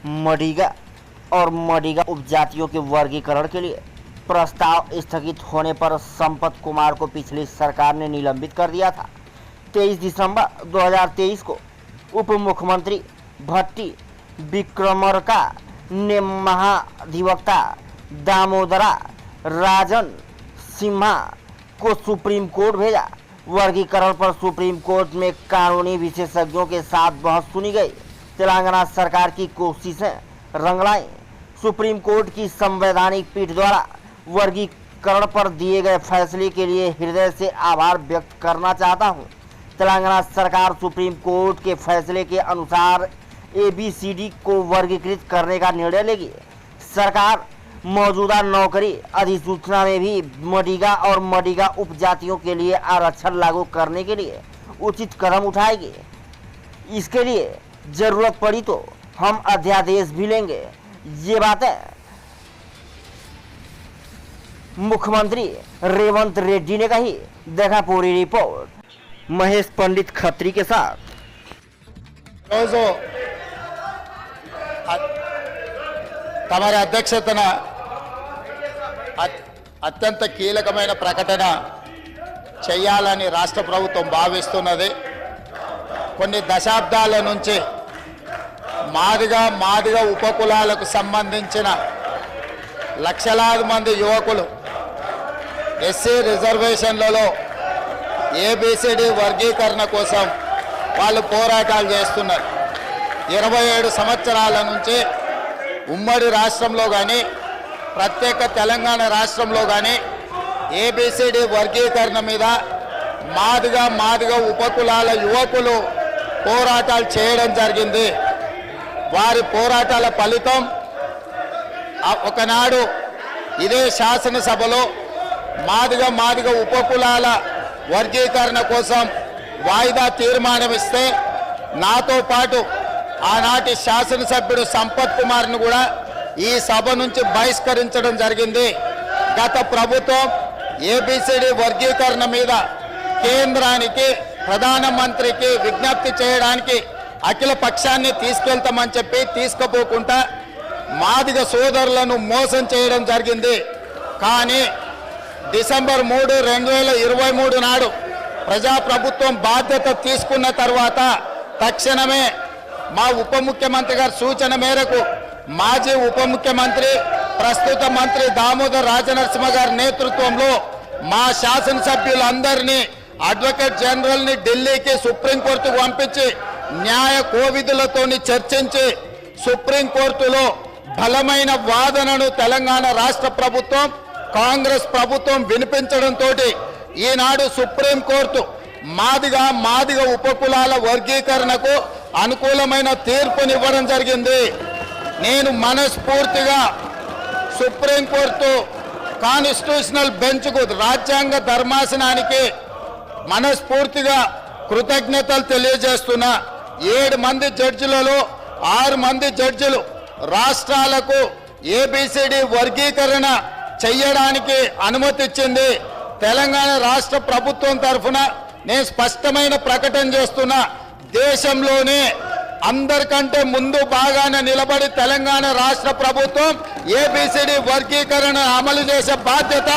मडिगा और मडिगा उपजातियों के वर्गीकरण के लिए प्रस्ताव स्थगित होने पर संपत कुमार को पिछली सरकार ने निलंबित कर दिया था। 23 दिसंबर 2023 को उप मुख्यमंत्री भट्टी विक्रमार्का ने महाधिवक्ता दामोदरा राजन सिम्हा को सुप्रीम कोर्ट भेजा। वर्गीकरण पर सुप्रीम कोर्ट में कानूनी विशेषज्ञों के साथ बहस सुनी गई। तेलंगाना सरकार की कोशिशें रंग लाई। सुप्रीम कोर्ट की संवैधानिक पीठ द्वारा वर्गीकरण पर दिए गए फैसले के लिए हृदय से आभार व्यक्त करना चाहता हूं। तेलंगाना सरकार सुप्रीम कोर्ट के फैसले के अनुसार ABCD को वर्गीकृत करने का निर्णय लेगी। सरकार मौजूदा नौकरी अधिसूचना में भी मडिगा और मडिगा उपजातियों के लिए आरक्षण लागू करने के लिए उचित कदम उठाएगी। इसके लिए जरूरत पड़ी तो हम अध्यादेश भी लेंगे। ये बातें मुख्यमंत्री रेवंत रेड्डी ने कही। देखा पूरी रिपोर्ट महेश पंडित खत्री के साथ। तमरी अध्यक्षतन అత్యంత కీలకమైన ప్రకటన చేయాలని రాష్ట్ర ప్రభుత్వం భావిస్తున్నది। కొన్ని దశాబ్దాల నుంచి మాదిగ ఉపకులాలకు సంబంధించిన లక్షలాది మంది యువకులు ఎస్సీ రిజర్వేషన్లలో ABCD వర్గీకరణ కోసం వాళ్ళు పోరాటాలు చేస్తున్నారు। 27 సంవత్సరాల నుంచి ఉమ్మడి రాష్ట్రంలో కానీ ప్రత్యేక తెలంగాణ రాష్ట్రంలో కానీ ABCD వర్గీకరణ మీద మాదిగ ఉపకులాల యువకులు పోరాటాలు చేయడం జరిగింది। వారి పోరాటాల ఫలితం ఒకనాడు ఇదే శాసనసభలో మాదిగ ఉపకులాల వర్గీకరణ కోసం వాయిదా తీర్మానం ఇస్తే నాతో పాటు ఆనాటి శాసనసభ్యుడు సంపత్ కుమార్ను కూడా ఈ సభ నుంచి బహిష్కరించడం జరిగింది। గత ప్రభుత్వం ABCD వర్గీకరణ మీద కేంద్రానికి ప్రధానమంత్రికి విజ్ఞప్తి చేయడానికి అఖిల పక్షాన్ని తీసుకెళ్తామని చెప్పి తీసుకుపోకుండా మాదిగ సోదరులను మోసం చేయడం జరిగింది। కానీ డిసెంబర్ 3, 2023 నాడు ప్రజాప్రభుత్వం బాధ్యత తీసుకున్న తర్వాత తక్షణమే మా ఉప ముఖ్యమంత్రి గారి సూచన మేరకు మాజీ ఉప ముఖ్యమంత్రి ప్రస్తుత మంత్రి దామోదర్ రాజనరసింహ గారి నేతృత్వంలో మా శాసనసభ్యులందరినీ అడ్వకేట్ జనరల్ని ఢిల్లీకి సుప్రీంకోర్టుకు పంపించి న్యాయ కోవిధులతోని చర్చించి సుప్రీంకోర్టులో బలమైన వాదనను తెలంగాణ రాష్ట్ర ప్రభుత్వం కాంగ్రెస్ ప్రభుత్వం వినిపించడంతో ఈనాడు సుప్రీంకోర్టు మాదిగ ఉపకులాల వర్గీకరణకు అనుకూలమైన తీర్పునివ్వడం జరిగింది। నేను మనస్ఫూర్తిగా సుప్రీంకోర్టు కాన్స్టిట్యూషనల్ బెంచ్కు రాజ్యాంగ ధర్మాసనానికి మనస్ఫూర్తిగా కృతజ్ఞతలు తెలియజేస్తున్నా। 7 మంది జడ్జిలలో 6 మంది జడ్జిలు రాష్ట్రాలకు ABCD వర్గీకరణ చేయడానికి అనుమతి ఇచ్చింది। తెలంగాణ రాష్ట్ర ప్రభుత్వం తరఫున నేను స్పష్టమైన ప్రకటన చేస్తున్నా, దేశంలోనే అందరికంటే ముందు బాగానే నిలబడి తెలంగాణ రాష్ట్ర ప్రభుత్వం ABCD వర్గీకరణ అమలు చేసే బాధ్యత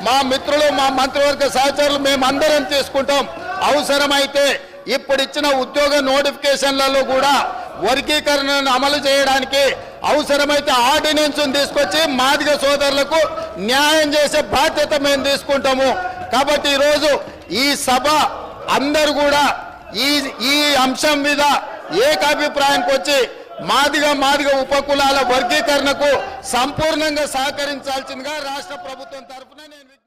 మా మిత్రులు మా మంత్రివర్గ సహచరులు మేమందరం తీసుకుంటాం। అవసరమైతే ఇప్పుడు ఇచ్చిన ఉద్యోగ నోటిఫికేషన్లలో కూడా వర్గీకరణను అమలు చేయడానికి అవసరమైతే ఆర్డినెన్స్ తీసుకొచ్చి మాదిగ సోదరులకు న్యాయం చేసే బాధ్యత మేము తీసుకుంటాము। కాబట్టి ఈరోజు ఈ సభ అందరూ కూడా ఈ అంశం మీద ఏకాభిప్రాయానికి వచ్చి మాదిగ ఉపకులాల వర్గీకరణకు సంపూర్ణంగా సహకరించాల్సిందిగా రాష్ట్ర ప్రభుత్వం తరఫున నేను